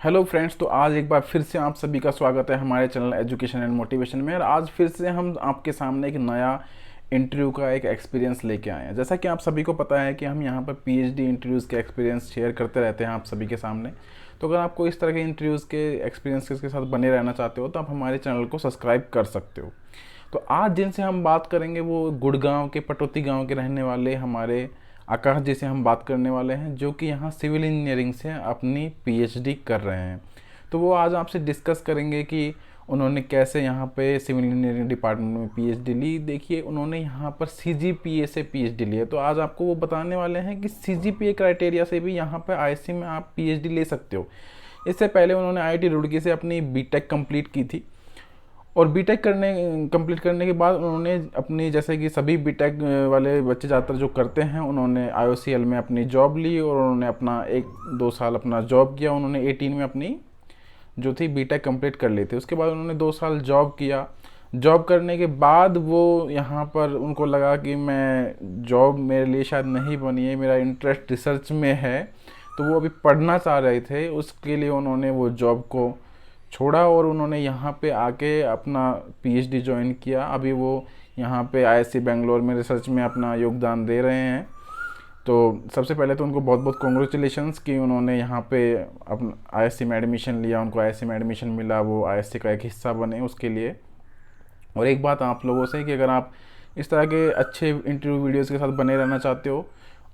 Hello friends, तो आज एक बार फिर से आप सभी का स्वागत है हमारे चैनल एजुकेशन एंड मोटिवेशन में। और आज फिर से हम आपके सामने एक नया इंटरव्यू का एक एक्सपीरियंस लेके आए हैं। जैसा कि आप सभी को पता है कि हम यहाँ पर पीएचडी इंटरव्यूज़ के एक्सपीरियंस शेयर करते रहते हैं आप सभी के सामने। तो अगर आपको इस तरह के इंटरव्यूज़ के एक्सपीरियंसेस के साथ बने रहना चाहते हो तो आप हमारे चैनल को सब्सक्राइब कर सकते हो। तो आज जिनसे हम बात करेंगे वो गुड़गांव के पटौती गाँव के रहने वाले हमारे आकाश जी से हम बात करने वाले हैं, जो कि यहाँ सिविल इंजीनियरिंग से अपनी पीएचडी कर रहे हैं। तो वो आज आपसे डिस्कस करेंगे कि उन्होंने कैसे यहाँ पे सिविल इंजीनियरिंग डिपार्टमेंट में पीएचडी ली। देखिए, उन्होंने यहाँ पर सीजीपीए से पीएचडी ली है। तो आज आपको वो बताने वाले हैं कि सीजीपीए क्राइटेरिया से भी यहाँ पर आईआईएससी में आप पीएचडी ले सकते हो। इससे पहले उन्होंने आईआईटी रुड़की से अपनी बीटेक कंप्लीट की थी और बीटेक कंप्लीट करने के बाद उन्होंने अपनी, जैसे कि सभी बीटेक वाले बच्चे ज़्यादातर जो करते हैं, उन्होंने आईओसीएल में अपनी जॉब ली और उन्होंने अपना 1-2 साल अपना जॉब किया। उन्होंने 18 में अपनी जो थी बीटेक कंप्लीट कर ली थी। उसके बाद उन्होंने 2 साल जॉब किया। जॉब करने के बाद वो यहाँ पर उनको लगा कि मैं जॉब मेरे लिए शायद नहीं बनी है, मेरा इंटरेस्ट रिसर्च में है। तो वो अभी पढ़ना चाह रहे थे, उसके लिए उन्होंने वो जॉब को छोड़ा और उन्होंने यहाँ पे आके अपना पीएचडी ज्वाइन किया। अभी वो यहाँ पे आईआईएससी बेंगलोर में रिसर्च में अपना योगदान दे रहे हैं। तो सबसे पहले तो उनको बहुत बहुत कॉन्ग्रेचुलेशंस कि उन्होंने यहाँ पे अपना आईआईएससी में एडमिशन लिया, उनको आईआईएससी में एडमिशन मिला, वो आईआईएससी का एक हिस्सा बने उसके लिए। और एक बात आप लोगों से कि अगर आप इस तरह के अच्छे इंटरव्यू वीडियोज़ के साथ बने रहना चाहते हो,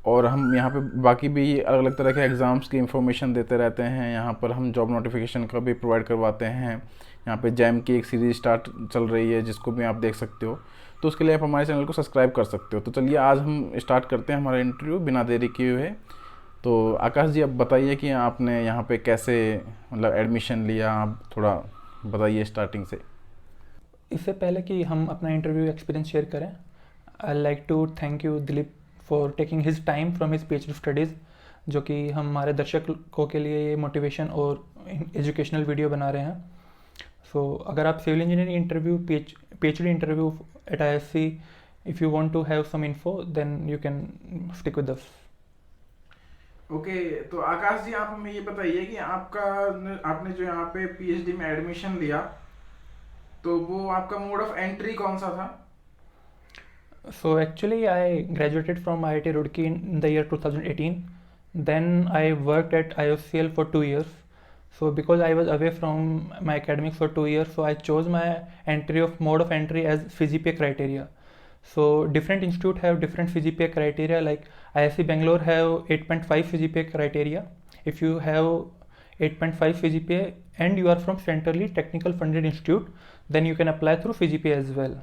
और हम यहाँ पे बाकी भी अलग अलग तरह के एग्ज़ाम्स की इंफॉर्मेशन देते रहते हैं। यहाँ पर हम जॉब नोटिफिकेशन का भी प्रोवाइड करवाते हैं। यहाँ पे जैम की एक सीरीज़ स्टार्ट चल रही है जिसको भी आप देख सकते हो। तो उसके लिए आप हमारे चैनल को सब्सक्राइब कर सकते हो। तो चलिए आज हम स्टार्ट करते हैं हमारा इंटरव्यू बिना देरी किए हुए। तो आकाश जी, अब बताइए कि आपने यहाँ पे कैसे मतलब एडमिशन लिया, आप थोड़ा बताइए स्टार्टिंग से। इससे पहले कि हम अपना इंटरव्यू एक्सपीरियंस शेयर करें, I like to thank you Dilip for taking his time from his PhD studies, जो कि हमारे दर्शकों के लिए ये मोटिवेशन और एजुकेशनल वीडियो बना रहे हैं। सो अगर आप civil engineering interview PhD interview at IISc, if you want to have some info then you can stick with us. Okay, तो आकाश जी, आप हमें ये बताइए कि आपने जो यहाँ पे पीएचडी में एडमिशन लिया, तो वो आपका मोड ऑफ एंट्री कौन सा था? So actually, I graduated from IIT Roorkee in the year 2018. Then I worked at IOCL for 2 years. So because I was away from my academics for 2 years, so I chose my mode of entry as CGPA criteria. So different institute have different CGPA criteria. Like IISc Bangalore have 8.5 CGPA criteria. If you have 8.5 CGPA and you are from centrally technical funded institute, then you can apply through CGPA as well.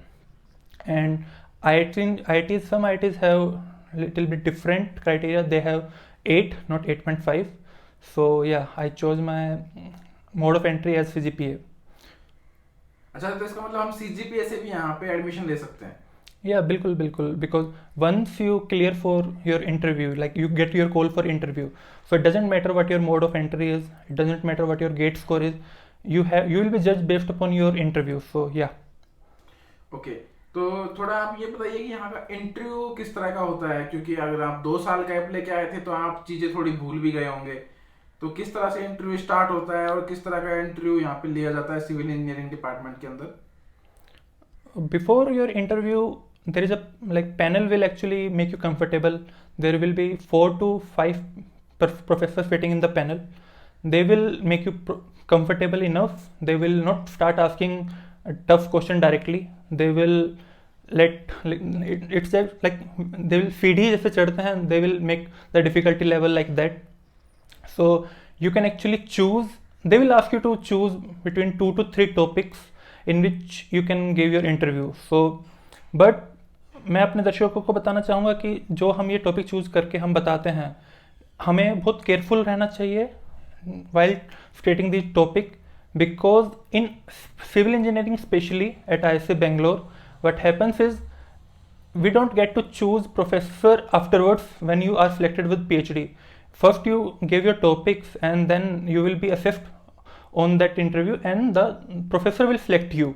And IITs, some IITs have little bit different criteria. They have 8, not 8.5. So yeah, I chose my mode of entry as CGPA. अच्छा, तो इसका मतलब हम CGPA से भी यहाँ पे admission ले सकते हैं? Yeah, बिल्कुल, because once you clear for your interview, like you get your call for interview, so it doesn't matter what your mode of entry is, it doesn't matter what your gate score is, you will be judged based upon your interview. So yeah. Okay, तो थोड़ा आप ये बताइए कि यहाँ का interview किस तरह का होता है, क्योंकि अगर आप 2 साल गैप लेके आए थे तो आप चीज़ें थोड़ी भूल भी गए होंगे। तो किस तरह से इंटरव्यू स्टार्ट होता है और किस तरह का इंटरव्यू यहाँ पे लिया जाता है सिविल इंजीनियरिंग डिपार्टमेंट के अंदर? Before your interview, there is a panel will actually make you comfortable. There will be 4 to 5 professors sitting in the panel. They will make you comfortable enough. They will not start asking a tough question directly. They will it's like they will feed ही जैसे चढ़ते हैं, they will make the difficulty level like that. So you can actually choose. They will ask you to choose between 2 to 3 topics in which you can give your interview. So but मैं अपने दर्शकों को बताना चाहूँगा कि जो हम ये टॉपिक चूज़ करके हम बताते हैं, हमें बहुत केयरफुल रहना चाहिए while stating the topic, because in civil engineering, especially at IISc Bangalore, what happens is we don't get to choose professor afterwards when you are selected with PhD. First you give your topics and then you will be assessed on that interview and the professor will select you.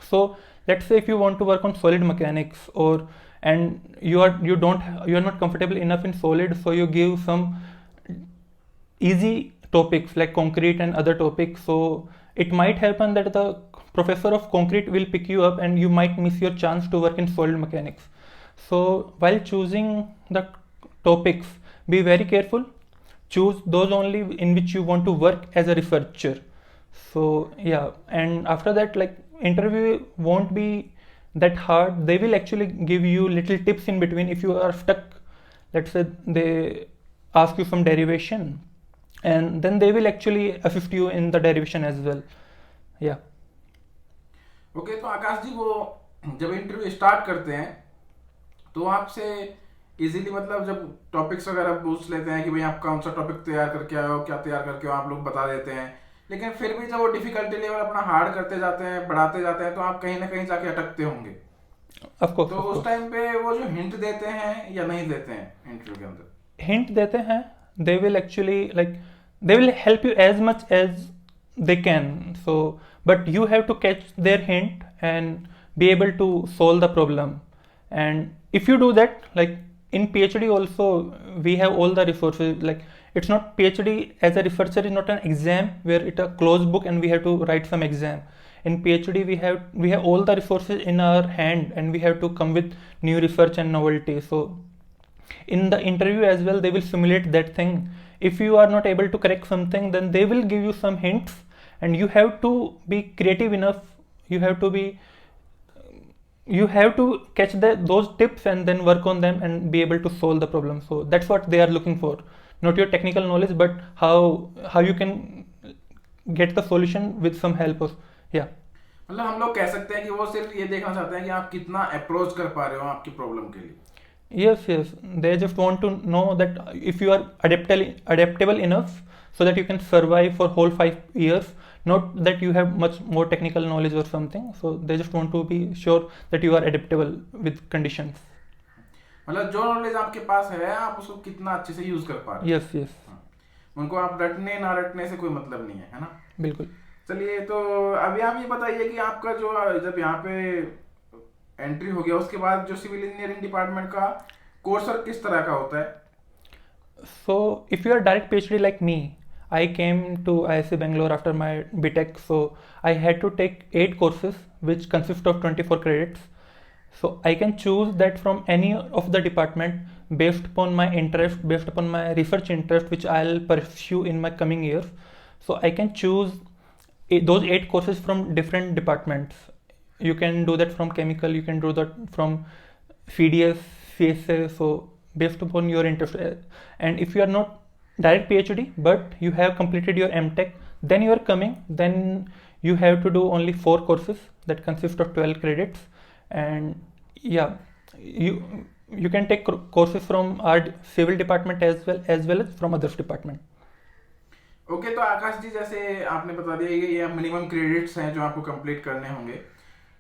So let's say if you want to work on solid mechanics and you are not comfortable enough in solid, so you give some easy topics like concrete and other topics. So it might happen that the professor of concrete will pick you up and you might miss your chance to work in solid mechanics. So while choosing the topics, be very careful. Choose those only in which you want to work as a researcher. So yeah, and after that, like, interview won't be that hard. They will actually give you little tips in between if you are stuck. Let's say they ask you some derivation, and then they will actually assist you in the derivation as well. Yeah. Okay, तो आकाश जी, वो जब interview start करते हैं तो आपसे easily मतलब जब topics वगैरह पूछ लेते हैं कि भाई आप कौन सा टॉपिक तैयार करके आए हो, क्या तैयार करके हो, आप लोग बता देते हैं, लेकिन फिर भी जब वो डिफिकल्टी लेवल अपना हार्ड करते जाते हैं, बढ़ाते जाते हैं, तो आप कहीं ना कहीं जाके अटकते होंगे। Of course, तो of उस course. टाइम पे वो जो हिंट देते हैं या नहीं देते हैं इंटरव्यू के अंदर? Hint देते हैं. They will actually, like, they will help you as much as they can. So but you have to catch their hint and be able to solve the problem. And if you do that, like, in PhD also we have all the resources. Like, it's not, PhD as a researcher is not an exam where it's a closed book and we have to write some exam. In PhD we have all the resources in our hand and we have to come with new research and novelty. So in the interview as well, they will simulate that thing. If you are not able to correct something, then they will give you some hints and you have to be creative enough. You have to catch those tips and then work on them and be able to solve the problem. So that's what they are looking for, not your technical knowledge, but how you can get the solution with some help of, yeah. मतलब हम लोग कह सकते हैं कि वो सिर्फ ये देखना चाहते हैं कि आप कितना अप्रोच कर पा रहे हो आपकी प्रॉब्लम के लिए। Yes, yes. They just want to know that if you are adaptable enough so that you can survive for whole 5 years, not that you have much more technical knowledge or something. So they just want to be sure that you are adaptable with conditions. मतलब जो knowledge आपके पास है आप उसको कितना अच्छे से use कर पा रहे हो। Yes, yes. उनको आप रटने ना रटने से कोई मतलब नहीं है ना? बिल्कुल। चलिए, तो अभी आप ये बताइए कि आपका जो जब यहाँ पे एंट्री हो गया उसके बाद जो सिविल इंजीनियरिंग डिपार्टमेंट का कोर्स किस तरह का होता है? So if you are direct PhD like me, I came to IISc Bangalore after my BTech, so I had to take 8 courses which consist of 24 credits. So I can choose that from any of the department based upon my interest, based upon my research interest, which I'll pursue in my coming years. So I can choose those 8 courses from different departments. You can do that from chemical, you can do that from CDS, CSA, so based upon your interest. And if you are not direct PhD but you have completed your MTech, then you are coming, then you have to do only 4 courses that consist of 12 credits. And yeah, you can take courses from our civil department as well as from others department. Okay, तो आकाश जी, जैसे आपने बता दिया ये minimum credits हैं जो आपको complete करने होंगे,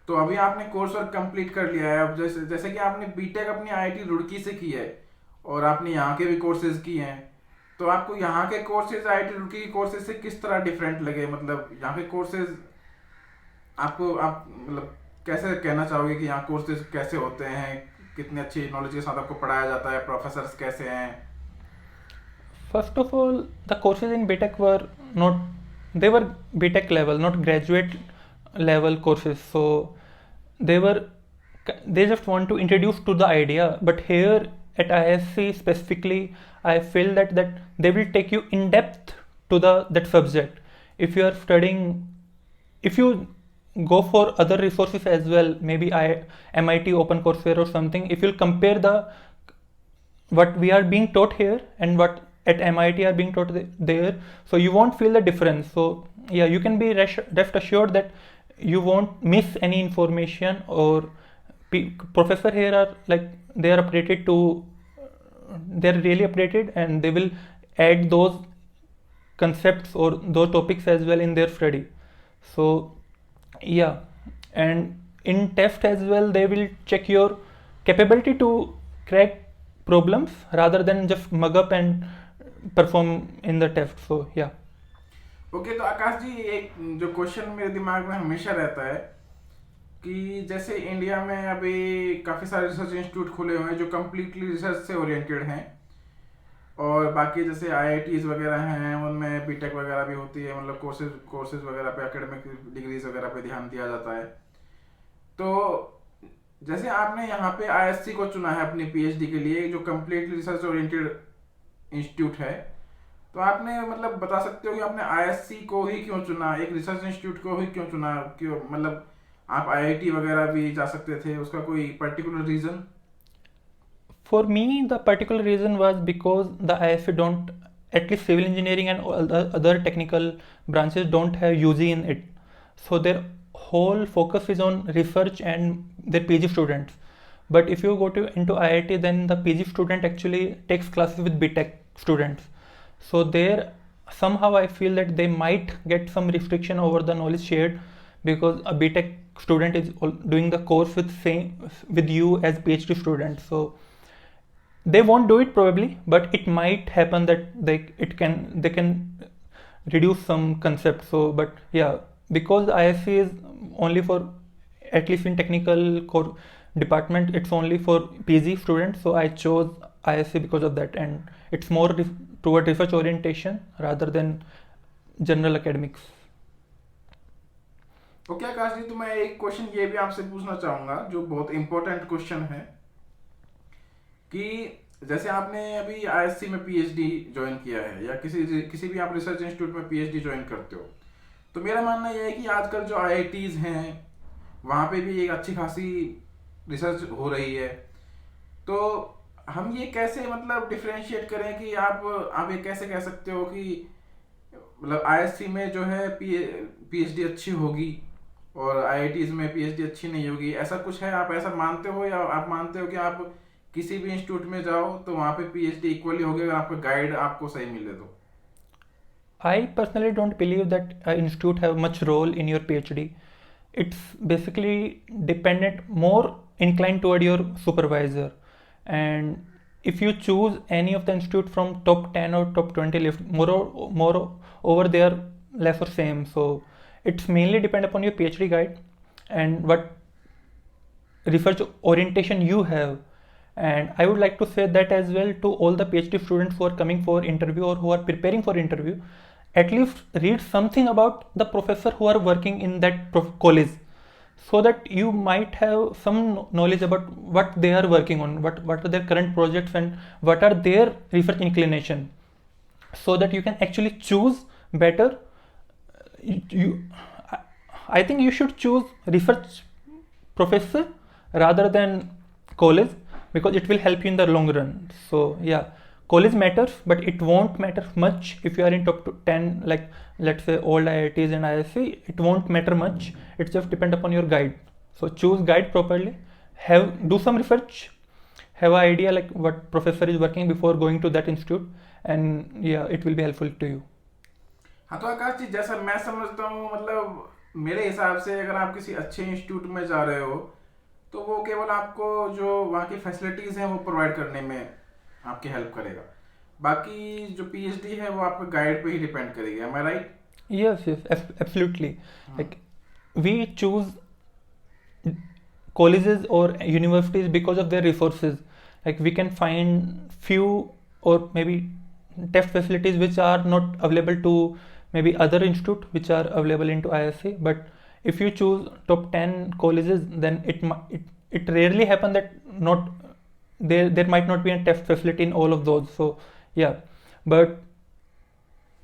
तो अभी आपने कोर्स वर्क कंप्लीट कर लिया है। अब जैसे कि आपने बीटेक अपनी आईआईटी रुड़की से की है और आपने यहाँ के भी कोर्सेज किए हैं, तो आपको यहाँ के कोर्सेज आईआईटी रुड़की के कोर्सेज से किस तरह डिफरेंट लगे? मतलब यहाँ के कोर्सेज आप मतलब कैसे कहना चाहोगे कि यहाँ कोर्सेज कैसे होते हैं, कितनी अच्छी नॉलेज के साथ आपको पढ़ाया जाता है, प्रोफेसर्स कैसे हैं? First of all, the courses in BTech were BTech level, not graduate level courses. So they just want to introduce to the idea. But here at IISc specifically, I feel that they will take you in depth to that subject. If you are studying, if you go for other resources as well, maybe MIT OpenCoursera or something, if you'll compare what we are being taught here and what at MIT are being taught there, so you won't feel the difference. So yeah, you can be rest assured that you won't miss any information, or professor here are like, they are really updated and they will add those concepts or those topics as well in their study. So yeah, and in test as well, they will check your capability to crack problems rather than just mug up and perform in the test. So yeah. Okay, तो आकाश जी, एक जो question मेरे दिमाग में हमेशा रहता है कि जैसे इंडिया में अभी काफ़ी सारे रिसर्च इंस्टीट्यूट खुले हुए हैं जो कम्प्लीटली रिसर्च से ओरिएंटेड हैं, और बाकी जैसे आईआईटीज वगैरह हैं उनमें बीटेक वगैरह भी होती है, मतलब कोर्सेज वगैरह पे, एकेडमिक डिग्रीज वगैरह पे ध्यान दिया जाता है। तो जैसे आपने यहाँ पे आईएससी को चुना है अपनी पीएचडी के लिए, जो कम्प्लीटली रिसर्च ओरिएंटेड इंस्टीट्यूट है, तो आपने मतलब बता सकते हो कि आपने आईएससी को ही क्यों चुना, एक रिसर्च इंस्टीट्यूट को ही क्यों चुना, क्यों मतलब आप आईआईटी वगैरह भी जा सकते थे, उसका कोई particular reason? For me, the particular reason was because the ISC don't, at least civil engineering and all the other technical branches don't have UG in it. So their whole focus is on research and their PG students. But if you go to into IIT, then the PG student actually takes classes with BTech students. So there, somehow I feel that they might get some restriction over the knowledge shared, because a BTech student is doing the course with you as PhD student. So they won't do it probably, but it might happen that they can reduce some concepts. So but yeah, because ISC is only for, at least in technical core department, it's only for PG students, so I chose ISC because of that, and it's more toward research orientation rather than general academics. Okay Akash ji, तो मैं एक question ये भी आपसे पूछना चाहूंगा जो बहुत इंपॉर्टेंट क्वेश्चन है, कि जैसे आपने अभी आईएससी में पीएचडी ज्वाइन किया है या किसी भी आप रिसर्च इंस्टीट्यूट में पीएचडी ज्वाइन करते हो, तो मेरा मानना यह है कि आजकल जो आईआईटीज हैं वहाँ पे भी एक अच्छी खासी रिसर्च हो रही है। तो हम ये कैसे मतलब डिफरेंशिएट करें कि आप ये कैसे कह सकते हो कि मतलब आईएससी में जो है पीएचडी अच्छी होगी और आईआईटीज में पीएचडी अच्छी नहीं होगी, ऐसा कुछ है? आप ऐसा मानते हो, या आप मानते हो कि आप किसी भी इंस्टीट्यूट में जाओ तो वहाँ पे पीएचडी इक्वली होगी अगर आपका गाइड आपको सही मिले तो? I personally don't believe that institute have much role in your PhD. It's basically dependent, more inclined toward your supervisor. And if you choose any of the institute from top 10 or top 20 list, more over there, less or same. So it's mainly depend upon your PhD guide and what research orientation you have. And I would like to say that as well to all the PhD students who are coming for interview or who are preparing for interview, at least read something about the professor who are working in that college, so that you might have some knowledge about what they are working on, what are their current projects and what are their research inclination, so that you can actually choose better. I think you should choose research professor rather than college, because it will help you in the long run. So yeah, college matters, but it won't matter much if you are in top 10, like let's say all IITs and ISC. It won't matter much. It just depend upon your guide. So choose guide properly, do some research, have an idea like what professor is working before going to that institute, and yeah, it will be helpful to you. हाँ, तो आकाश जी जैसा मैं समझता हूँ, मतलब मेरे हिसाब से अगर आप किसी अच्छे इंस्टीट्यूट में जा रहे हो तो वो केवल आपको जो वहाँ की फैसिलिटीज़ हैं वो प्रोवाइड करने में आपकी हेल्प करेगा, बाकी जो पीएचडी है वो आपके गाइड पे ही डिपेंड करेगी। M I right? Yes, absolutely. Like we choose colleges or universities because of their resources. Like we can find few or maybe test facilities which are not available to maybe other institute which are available into ISC. But if you choose top 10 colleges, then it rarely happen that not there might not be a test facility in all of those. So yeah, but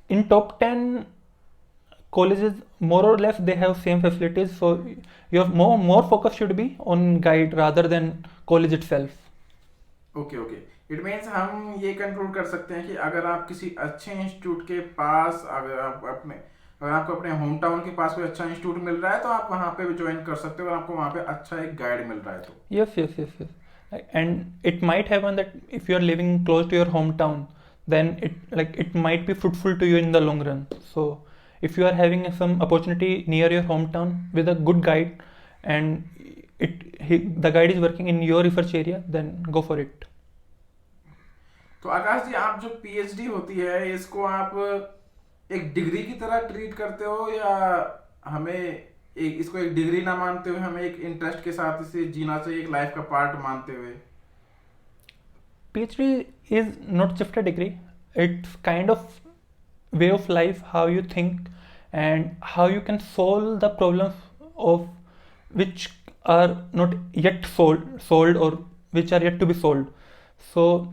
in top 10 colleges, more or less they have same facilities, so your more focus should be on guide rather than college itself. Okay, it means हम ये conclude कर सकते हैं कि अगर आप किसी अच्छे इंस्टीट्यूट के पास, अगर आपको अपने होम टाउन के पास कोई अच्छा इंस्टीट्यूट मिल रहा है तो आप वहाँ पे भी ज्वाइन कर सकते हो, और आपको वहाँ पे अच्छा एक गाइड मिल रहा है तो। Yes. And it might happen that if you are living close to your hometown, then it might be fruitful to you in the long run. So if you are having some opportunity near your hometown with a good guide, and the guide is working in your research area, then go for it. तो आकाश जी, आप जो PhD होती है इसको आप एक degree की तरह ट्रीट करते हो, या इसको एक डिग्री ना मानते हुए हमें एक इंटरेस्ट के साथ इसे जीना चाहिए, एक लाइफ का पार्ट मानते हुए? PhD is not just a degree. it's kind of way of life, how you think and how you can solve the problems of which are not yet solved or which are yet to be solved. So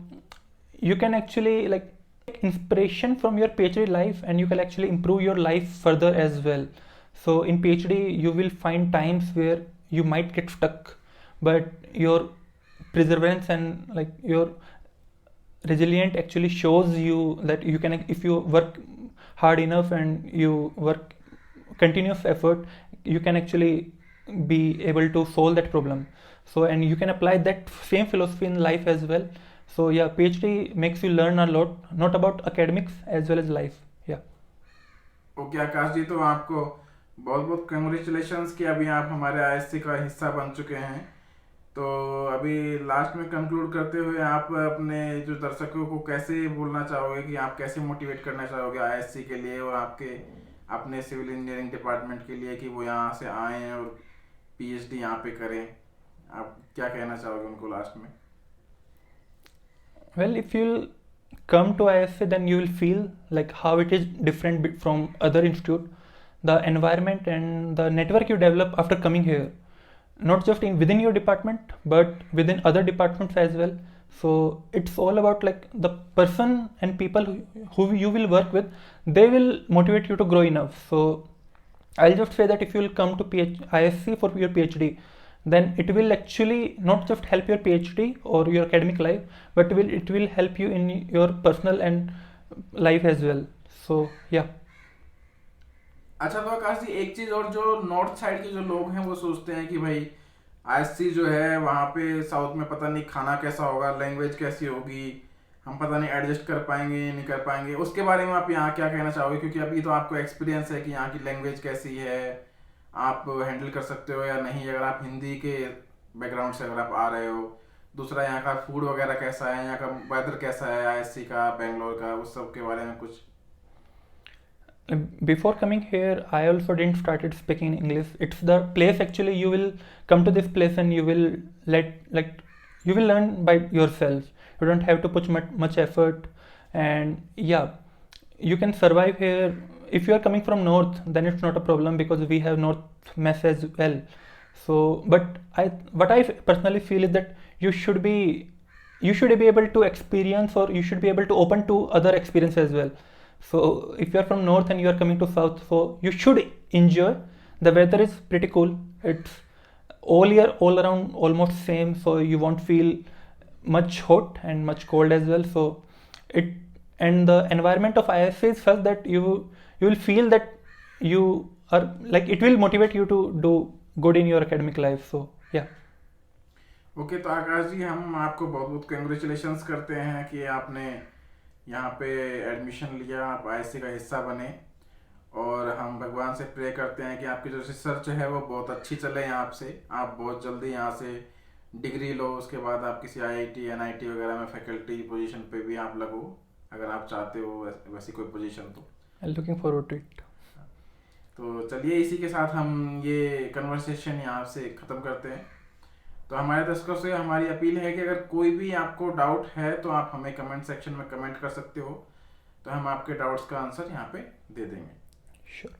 you can actually like take inspiration from your PhD life and you can actually improve your life further as well. So in PhD you will find times where you might get stuck, but your perseverance and like your resilient actually shows you that you can, if you work hard enough and you work continuous effort, you can actually be able to solve that problem. So and you can apply that same philosophy in life as well. So yeah, PhD makes you learn a lot, not about academics as well as life. Yeah. Okay Akash ji, तो आपको बहुत बहुत congratulations कि अभी आप हमारे ISC का हिस्सा बन चुके हैं। तो अभी लास्ट में कंक्लूड करते हुए आप अपने जो दर्शकों को कैसे बोलना चाहोगे कि आप कैसे मोटिवेट करना चाहोगे आईएससी के लिए और आपके अपने सिविल इंजीनियरिंग डिपार्टमेंट के लिए कि वो यहाँ से आएँ और पीएचडी यहाँ पे करें? आप क्या कहना चाहोगे उनको लास्ट में? Well, if you'll come to ISA, then you will feel like how it is different from other institute. The environment and the network you develop after coming here, not just within your department, but within other departments as well. So it's all about like the person and people who you will work with. They will motivate you to grow enough. So I'll just say that if you will come to ISC for your PhD, then it will actually not just help your PhD or your academic life, but it will help you in your personal and life as well. So yeah. अच्छा, तो आकाश जी एक चीज और, जो north side के जो लोग हैं वो सोचते हैं कि भाई आईएससी जो है वहाँ पे साउथ में पता नहीं खाना कैसा होगा, लैंग्वेज कैसी होगी, हम पता नहीं एडजस्ट कर पाएंगे नहीं कर पाएंगे। उसके बारे में आप यहाँ क्या कहना चाहोगे? क्योंकि अभी तो आपको एक्सपीरियंस है कि यहाँ की लैंग्वेज कैसी है, आप हैंडल कर सकते हो या नहीं, अगर आप हिंदी के बैकग्राउंड से अगर आप आ रहे हो। दूसरा, यहाँ का फूड वगैरह कैसा है, यहाँ का वेदर कैसा है आईएससी का, बेंगलोर का, उस सब के बारे में कुछ। Before coming here, I also didn't started speaking English. It's the place actually. You will come to this place and you will you will learn by yourself. You don't have to put much effort, and yeah, you can survive here. If you are coming from north, then it's not a problem because we have north mess as well. So, but what I personally feel is that you should be able to experience, or you should be able to open to other experience as well. So if you are from north and you are coming to south, so you should enjoy. The weather is pretty cool. It's all year, all around, almost same. So you won't feel much hot and much cold as well. So it, and the environment of ISA is such that you will feel that you are like, it will motivate you to do good in your academic life. So yeah. Okay, तो आकाश जी हम आपको बहुत बहुत congratulations करते हैं कि आपने यहाँ पे एडमिशन लिया, आप आईएससी का हिस्सा बने। और हम भगवान से प्रे करते हैं कि आपकी जो रिसर्च है वो बहुत अच्छी चले यहाँ से, आप बहुत जल्दी यहाँ से डिग्री लो, उसके बाद आप किसी आईआईटी एनआईटी वगैरह में फैकल्टी पोजीशन पे भी आप लगो, अगर आप चाहते हो वैसी कोई पोजीशन। तो लुकिंग फॉरवर्ड टू इट। तो चलिए इसी के साथ हम ये कन्वर्सेशन यहाँ से ख़त्म करते हैं। तो हमारे दर्शकों से हमारी अपील है कि अगर कोई भी आपको डाउट है तो आप हमें कमेंट सेक्शन में कमेंट कर सकते हो, तो हम आपके डाउट्स का आंसर यहाँ पे दे देंगे। श्योर।